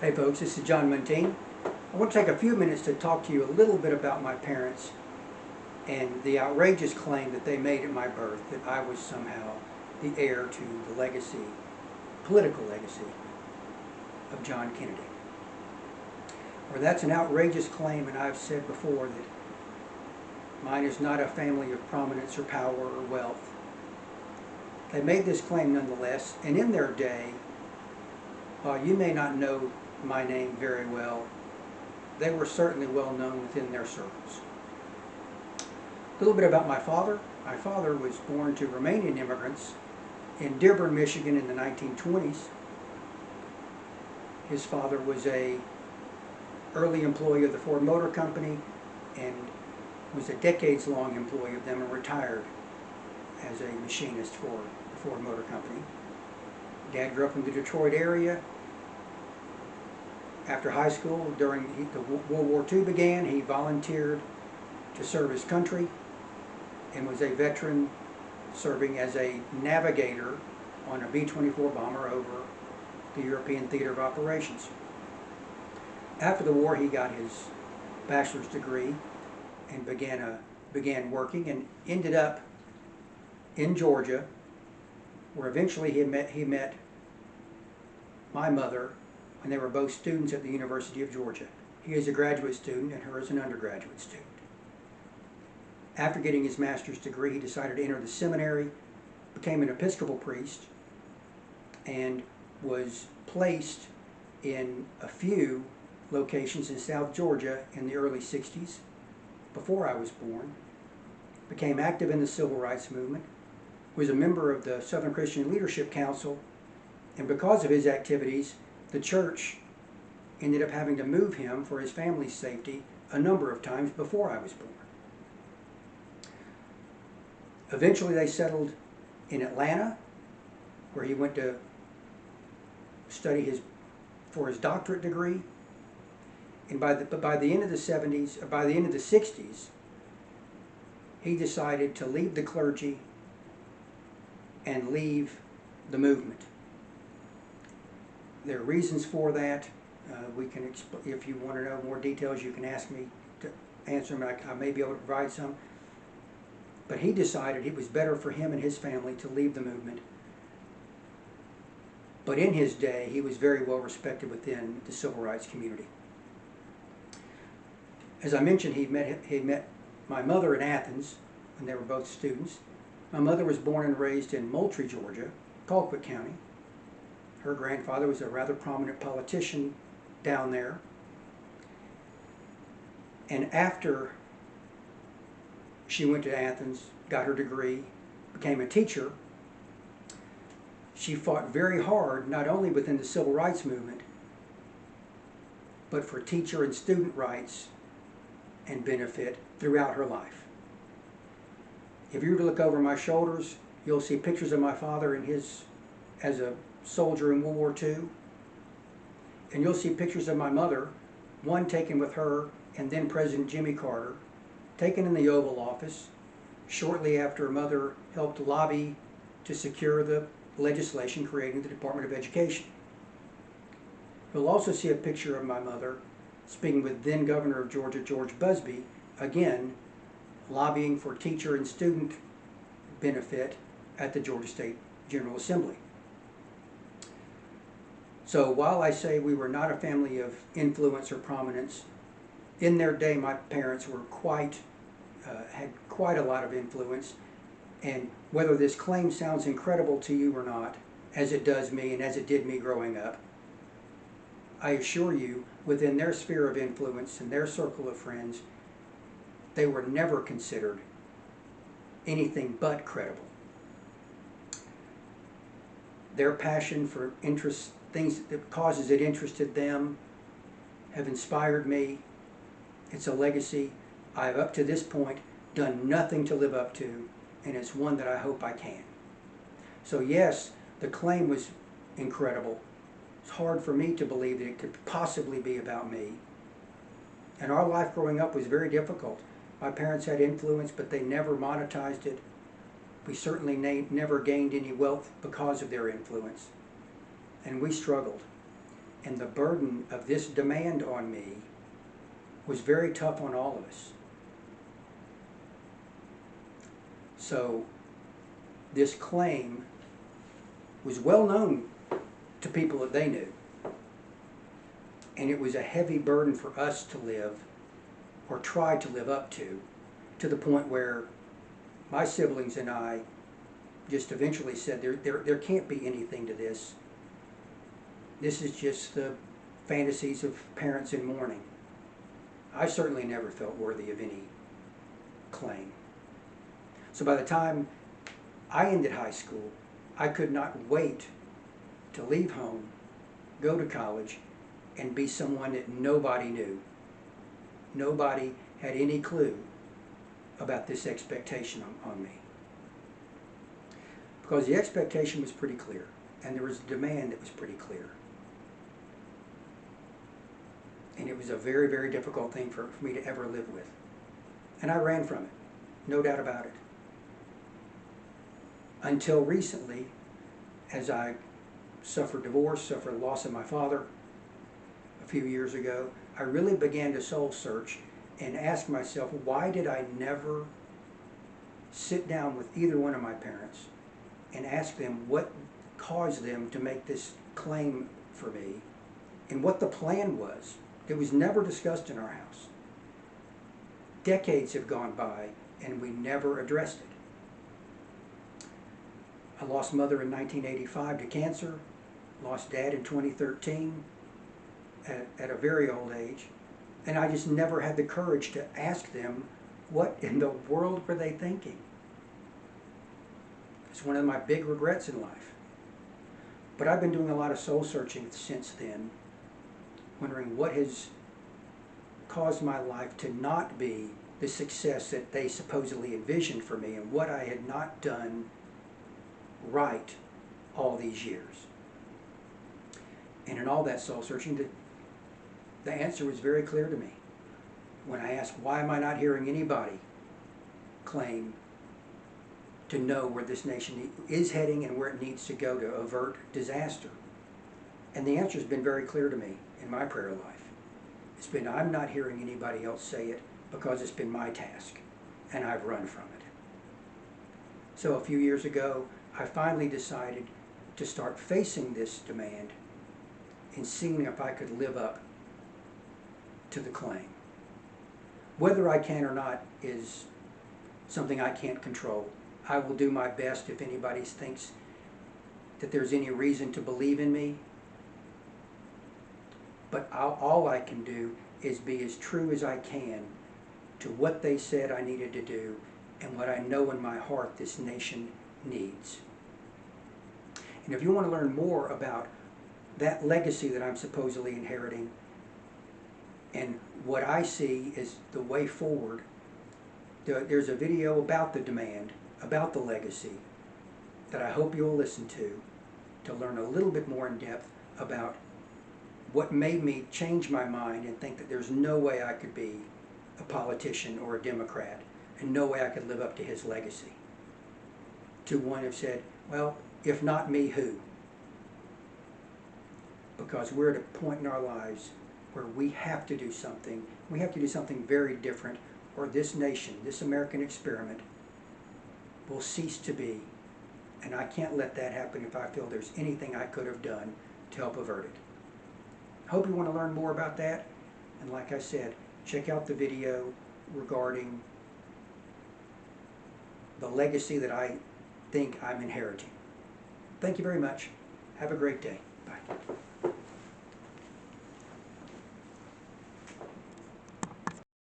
Hey folks, this is John Muntean. I want to take a few minutes to talk to you a little bit about my parents and the outrageous claim that they made at my birth that I was somehow the heir to the legacy, political legacy, of John Kennedy. Or that's an outrageous claim, and I've said before that mine is not a family of prominence or power or wealth. They made this claim nonetheless, and in their day, while you may not know my name very well, they were certainly well known within their circles. A little bit about my father. My father was born to Romanian immigrants in Dearborn, Michigan in the 1920s. His father was an early employee of the Ford Motor Company and was a decades-long employee of them and retired as a machinist for the Ford Motor Company. Dad grew up in the Detroit area. After high school, during the World War II began, he volunteered to serve his country and was a veteran serving as a navigator on a B-24 bomber over the European theater of operations. After the war, he got his bachelor's degree and began working and ended up in Georgia, where eventually he met my mother when they were both students at the University of Georgia. He is a graduate student and her is an undergraduate student. After getting his master's degree, he decided to enter the seminary, became an Episcopal priest, and was placed in a few locations in South Georgia in the early 60s, before I was born. Became active in the Civil Rights Movement, was a member of the Southern Christian Leadership Council, and because of his activities, the church ended up having to move him for his family's safety a number of times before I was born. Eventually they settled in Atlanta, where he went to study for his doctorate degree. And by the end of the 70s, by the end of the 60s, he decided to leave the clergy and leave the movement. There are reasons for that. If you want to know more details, you can ask me to answer them. I may be able to provide some. But he decided it was better for him and his family to leave the movement. But in his day, he was very well respected within the civil rights community. As I mentioned, he met my mother in Athens when they were both students. My mother was born and raised in Moultrie, Georgia, Colquitt County. Her grandfather was a rather prominent politician down there. And after she went to Athens, got her degree, became a teacher, she fought very hard, not only within the civil rights movement, but for teacher and student rights and benefit throughout her life. If you were to look over my shoulders, you'll see pictures of my father as a soldier in World War II, and you'll see pictures of my mother, one taken with her and then President Jimmy Carter, taken in the Oval Office shortly after mother helped lobby to secure the legislation creating the Department of Education. You'll also see a picture of my mother speaking with then Governor of Georgia, George Busbee, again lobbying for teacher and student benefit at the Georgia State General Assembly. So while I say we were not a family of influence or prominence, in their day my parents were had quite a lot of influence. And whether this claim sounds incredible to you or not, as it does me and as it did me growing up, I assure you, within their sphere of influence and their circle of friends, they were never considered anything but credible. Their passion for things that causes that interested them have inspired me. It's a legacy I have up to this point done nothing to live up to, and it's one that I hope I can. So yes, the claim was incredible. It's hard for me to believe that it could possibly be about me. And our life growing up was very difficult. My parents had influence, but they never monetized it. We certainly never gained any wealth because of their influence. And we struggled. And the burden of this demand on me was very tough on all of us. So this claim was well known to people that they knew. And it was a heavy burden for us to live, or try to live up to the point where my siblings and I just eventually said, there can't be anything to this. This is just the fantasies of parents in mourning. I certainly never felt worthy of any claim. So by the time I ended high school, I could not wait to leave home, go to college, and be someone that nobody knew. Nobody had any clue about this expectation on me. Because the expectation was pretty clear, and there was a demand that was pretty clear. And it was a very, very difficult thing for me to ever live with. And I ran from it, no doubt about it. Until recently, as I suffered divorce, suffered loss of my father a few years ago, I really began to soul search and ask myself, why did I never sit down with either one of my parents and ask them what caused them to make this claim for me and what the plan was. It was never discussed in our house. Decades have gone by and we never addressed it. I lost mother in 1985 to cancer, lost dad in 2013 at a very old age, and I just never had the courage to ask them what in the world were they thinking. It's one of my big regrets in life. But I've been doing a lot of soul searching since then, wondering what has caused my life to not be the success that they supposedly envisioned for me, and what I had not done right all these years. And in all that soul searching, the answer was very clear to me. When I asked, why am I not hearing anybody claim to know where this nation is heading and where it needs to go to avert disaster? And the answer has been very clear to me in my prayer life. It's been, I'm not hearing anybody else say it because it's been my task and I've run from it. So a few years ago, I finally decided to start facing this demand and seeing if I could live up to the claim. Whether I can or not is something I can't control. I will do my best if anybody thinks that there's any reason to believe in me. But all I can do is be as true as I can to what they said I needed to do and what I know in my heart this nation needs. And if you want to learn more about that legacy that I'm supposedly inheriting and what I see is the way forward, there's a video about the demand, about the legacy, that I hope you'll listen to learn a little bit more in depth about what made me change my mind and think that there's no way I could be a politician or a Democrat, and no way I could live up to his legacy. To one who said, well, if not me, who? Because we're at a point in our lives where we have to do something. We have to do something very different, or this nation, this American experiment, will cease to be. And I can't let that happen if I feel there's anything I could have done to help avert it. Hope you want to learn more about that. And like I said, check out the video regarding the legacy that I think I'm inheriting. Thank you very much. Have a great day. Bye.